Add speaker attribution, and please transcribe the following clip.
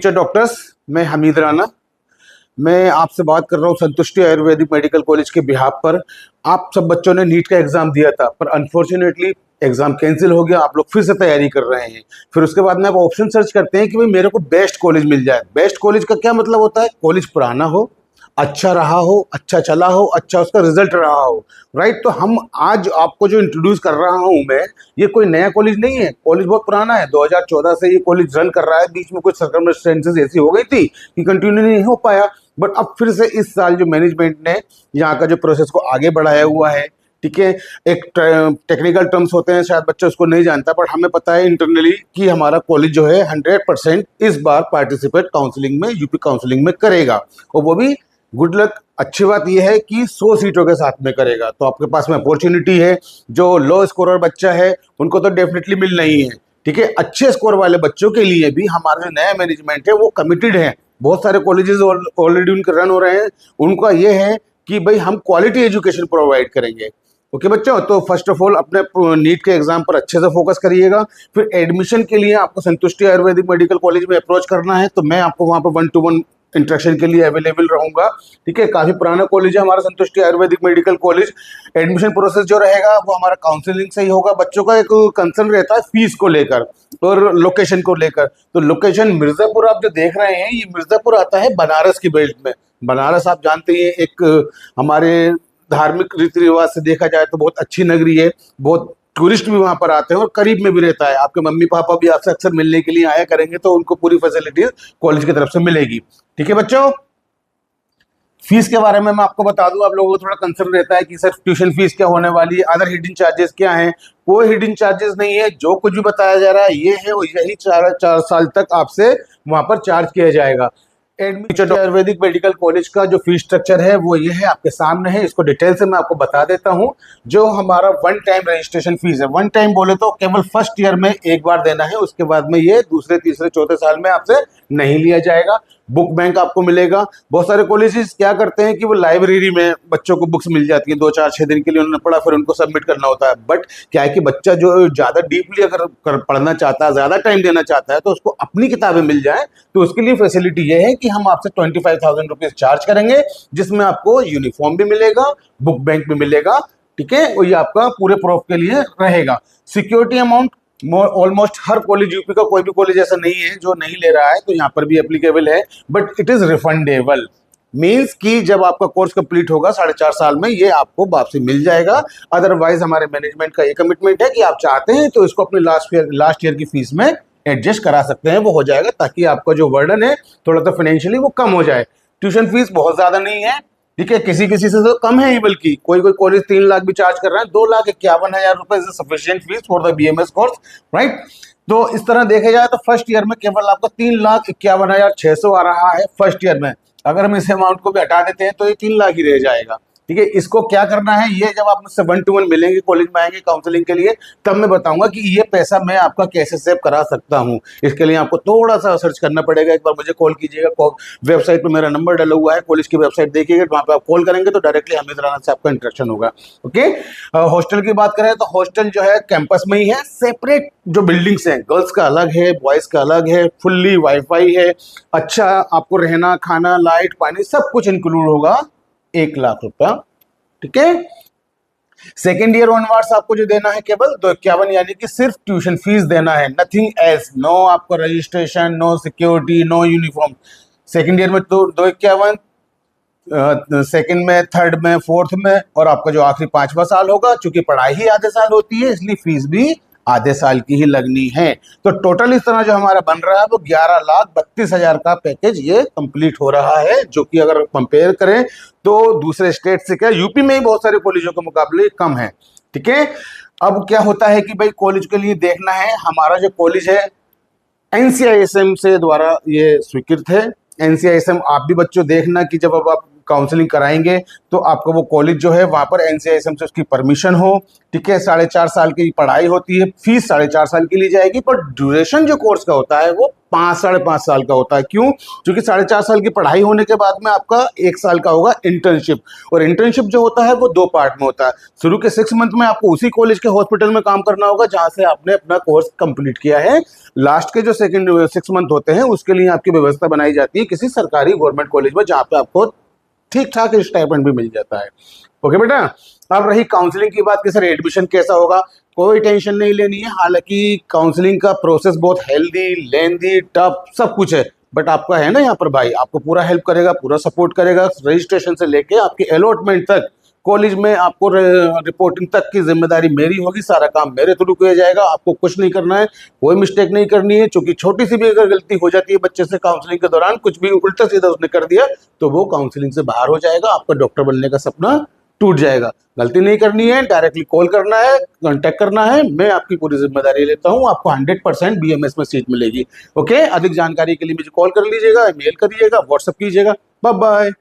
Speaker 1: Future doctors, मैं हमीद राना। मैं आपसे बात कर रहा हूँ संतुष्टि आयुर्वेदिक मेडिकल कॉलेज के बिहाफ पर। आप सब बच्चों ने नीट का एग्जाम दिया था, पर अनफॉर्चुनेटली एग्जाम कैंसिल हो गया। आप लोग फिर से तैयारी कर रहे हैं। फिर उसके बाद में आप ऑप्शन सर्च करते हैं कि भाई मेरे को बेस्ट कॉलेज मिल जाए। बेस्ट कॉलेज का क्या मतलब होता है? कॉलेज पुराना हो, अच्छा रहा हो, अच्छा चला हो, अच्छा उसका रिजल्ट रहा हो, राइट। तो हम आज आपको जो इंट्रोड्यूस कर रहा हूं मैं, ये कोई नया कॉलेज नहीं है। कॉलेज बहुत पुराना है, 2014 से ये कॉलेज रन कर रहा है। बीच में कुछ सर्कमस्टेंसेस ऐसी हो गई थी कि कंटिन्यू नहीं हो पाया, बट अब फिर से इस साल जो मैनेजमेंट ने यहाँ का जो प्रोसेस को आगे बढ़ाया हुआ है, ठीक है। एक टेक्निकल टर्म्स होते हैं, शायद बच्चा उसको नहीं जानता, पर हमें पता है इंटरनली कि हमारा कॉलेज जो है 100% इस बार पार्टिसिपेट काउंसलिंग में, यूपी काउंसलिंग में करेगा। और वो भी गुड लक, अच्छी बात यह है कि 100 सीटों के साथ में करेगा। तो आपके पास में अपॉर्चुनिटी है। जो लो स्कोरर बच्चा है उनको तो डेफिनेटली मिलना ही है, ठीक है। अच्छे स्कोर वाले बच्चों के लिए भी हमारा जो नया मैनेजमेंट है वो कमिटेड है। बहुत सारे कॉलेजेस ऑलरेडी उनके रन हो रहे हैं। उनका ये है कि भाई हम क्वालिटी एजुकेशन प्रोवाइड करेंगे। ओके बच्चों, तो फर्स्ट ऑफ ऑल अपने नीट के एग्जाम पर अच्छे से फोकस करिएगा। फिर एडमिशन के लिए आपको संतुष्टि आयुर्वेदिक मेडिकल कॉलेज में अप्रोच करना है, तो मैं आपको वहाँ पर 1-to-1 इंस्ट्रक्शन के लिए अवेलेबल रहूंगा, ठीक है। काफी पुराना कॉलेज है हमारा संतुष्टि Ayurvedic medical college. Admission process जो रहेगा वो हमारा काउंसलिंग से ही होगा। बच्चों का एक कंसर्न रहता है फीस को लेकर और लोकेशन को लेकर। तो लोकेशन मिर्जापुर आप जो देख रहे हैं, ये मिर्जापुर आता है बनारस की बेल्ट में। बनारस आप जानते हैं एक हमारे धार्मिक रीति रिवाज से देखा जाए तो बहुत अच्छी नगरी है। बहुत टूरिस्ट भी वहां पर आते हैं और करीब में भी रहता है। आपके मम्मी पापा भी आपसे अक्सर मिलने के लिए आया करेंगे, तो उनको पूरी फैसिलिटीज कॉलेज की तरफ से मिलेगी, ठीक है बच्चों। फीस के बारे में मैं आपको बता दूं, आप लोगों को थोड़ा कंसर्न रहता है कि सर ट्यूशन फीस क्या होने वाली है, अदर हिडन चार्जेस क्या हैं। कोई हिडन चार्जेस नहीं है। जो कुछ भी बताया जा रहा है ये है, और यही 4 साल तक आपसे वहां पर चार्ज किया जाएगा। एडमिशन आयुर्वेदिक मेडिकल कॉलेज का जो फीस स्ट्रक्चर है वो ये है, आपके सामने है। इसको डिटेल से मैं आपको बता देता हूँ। जो हमारा 1 टाइम रजिस्ट्रेशन फीस है, 1 टाइम बोले तो केवल फर्स्ट ईयर में एक बार देना है। उसके बाद में ये दूसरे, तीसरे, चौथे साल में आपसे नहीं लिया जाएगा। बुक बैंक आपको मिलेगा। बहुत सारे कॉलेजेस क्या करते हैं कि वो लाइब्रेरी में बच्चों को बुक्स मिल जाती है, 2, 4, 6 दिन के लिए उन्होंने पढ़ा, फिर उनको सबमिट करना होता है। बट क्या है कि बच्चा जो ज्यादा डीपली अगर पढ़ना चाहता है, ज्यादा टाइम देना चाहता है, तो उसको अपनी किताबें मिल जाए। तो उसके लिए फैसिलिटी ये है कि हम आपसे 25,000 रुपीज चार्ज करेंगे, जिसमें आपको यूनिफॉर्म भी मिलेगा, बुक बैंक भी मिलेगा, ठीक है। और ये आपका पूरे प्रूफ के लिए रहेगा। सिक्योरिटी अमाउंट ऑलमोस्ट हर कॉलेज, यूपी का कोई भी कॉलेज ऐसा नहीं है जो नहीं ले रहा है, तो यहाँ पर भी एप्लीकेबल है। But it is refundable, means कि जब आपका कोर्स कंप्लीट होगा 4.5 साल में, ये आपको वापसी मिल जाएगा। अदरवाइज हमारे मैनेजमेंट का ये कमिटमेंट है कि आप चाहते हैं तो इसको अपने लास्ट ईयर की फीस में एडजस्ट करा सकते हैं, वो हो जाएगा, ताकि आपका जो बर्डन है थोड़ा सा फाइनेंशियली वो कम हो जाए। ट्यूशन फीस बहुत ज्यादा नहीं है, ठीक है। किसी किसी से तो कम है ही, बल्कि कोई कोई कॉलेज 3 लाख भी चार्ज कर रहा है। 2,51,000 रुपए is sufficient fees for the BMS course, right. तो इस तरह देखा जाए तो फर्स्ट ईयर में केवल आपका 3,51,600 आ रहा है फर्स्ट ईयर में। अगर हम इस अमाउंट को भी हटा देते हैं तो ये 3 लाख ही रह जाएगा, ठीक है। इसको क्या करना है, ये जब आप मुझसे 1-to-1 मिलेंगे, कॉलेज में आएंगे काउंसलिंग के लिए, तब मैं बताऊंगा कि ये पैसा मैं आपका कैसे सेव करा सकता हूँ। इसके लिए आपको थोड़ा सा सर्च करना पड़ेगा। एक बार मुझे कॉल कीजिएगा, वेबसाइट पे मेरा नंबर डला हुआ है, कॉलेज की वेबसाइट देखिएगा, वहां पे आप कॉल करेंगे तो डायरेक्टली हमीद राना से आपका इंटरेक्शन होगा, ओके। हॉस्टल की बात करें तो हॉस्टल जो है कैंपस में ही है। सेपरेट जो बिल्डिंग्स हैं, गर्ल्स का अलग है, बॉयज का अलग है, फुल्ली वाईफाई है, अच्छा आपको रहना, खाना, लाइट, पानी सब कुछ इंक्लूड होगा, 1 लाख रुपया, ठीक है। सेकेंड ईयर ऑनवर्ड्स आपको जो देना है केवल 251, यानी कि सिर्फ ट्यूशन फीस देना है, नथिंग एल्स। नो आपको registration, no security, no uniform. Second year में तो 251, सेकेंड में, थर्ड में, फोर्थ में, और आपका जो आखिरी 5वां साल होगा, चूंकि पढ़ाई ही आधे साल होती है इसलिए फीस भी आधे साल की ही लगनी है। तो टोटल इस तरह जो हमारा बन रहा है वो 11,32,000 का पैकेज ये कंप्लीट हो रहा है, जो कि अगर कंपेयर करें तो दूसरे स्टेट से, क्या यूपी में ही बहुत सारे कॉलेजों के मुकाबले कम है, ठीक है। अब क्या होता है कि भाई कॉलेज के लिए देखना है, हमारा जो कॉलेज है एनसीआईएसएम से द्वारा ये स्वीकृत है। एनसीआईएसएम आप भी बच्चों देखना कि जब अब आप काउंसलिंग कराएंगे तो आपका वो कॉलेज जो है वहाँ पर NCISM से उसकी परमिशन हो, ठीक है। 4.5 साल की पढ़ाई होती है, फीस 4.5 साल की ली जाएगी, पर ड्यूरेशन जो कोर्स का होता है वो 5-5.5 साल का होता है। क्यों? क्योंकि 4.5 साल की पढ़ाई होने के बाद में आपका 1 साल का होगा इंटर्नशिप, और इंटर्नशिप जो होता है वो 2 पार्ट में होता है। शुरू के 6 मंथ में आपको उसी कॉलेज के हॉस्पिटल में काम करना होगा जहां से आपने अपना कोर्स कंप्लीट किया है। लास्ट के जो सेकंड 6 मंथ होते हैं उसके लिए आपकी व्यवस्था बनाई जाती है किसी सरकारी गवर्नमेंट कॉलेज में, जहाँ पे आपको ठीक ठाक स्टाइपेंड भी मिल जाता है। ओके बेटा, अब रही काउंसलिंग की बात कि सर एडमिशन कैसा होगा, कोई टेंशन नहीं लेनी है। हालांकि काउंसलिंग का प्रोसेस बहुत हेल्दी, लेंदी, टफ सब कुछ है, बट आपका है ना यहाँ पर भाई, आपको पूरा हेल्प करेगा, पूरा सपोर्ट करेगा। रजिस्ट्रेशन से लेके आपके अलॉटमेंट तक, कॉलेज में आपको रिपोर्टिंग तक की जिम्मेदारी मेरी होगी, सारा काम मेरे थ्रू किया जाएगा। आपको कुछ नहीं करना है, कोई मिस्टेक नहीं करनी है, क्योंकि छोटी सी भी अगर गलती हो जाती है बच्चे से काउंसलिंग के दौरान, कुछ भी उल्टा सीधा उसने कर दिया तो वो काउंसलिंग से बाहर हो जाएगा, आपका डॉक्टर बनने का सपना टूट जाएगा। गलती नहीं करनी है, डायरेक्टली कॉल करना है, कांटेक्ट करना है, मैं आपकी पूरी जिम्मेदारी लेता हूं, आपको 100% BMS में सीट मिलेगी। ओके, अधिक जानकारी के लिए मुझे कॉल कर लीजिएगा, मेल करिएगा, व्हाट्सएप कीजिएगा। Bye bye.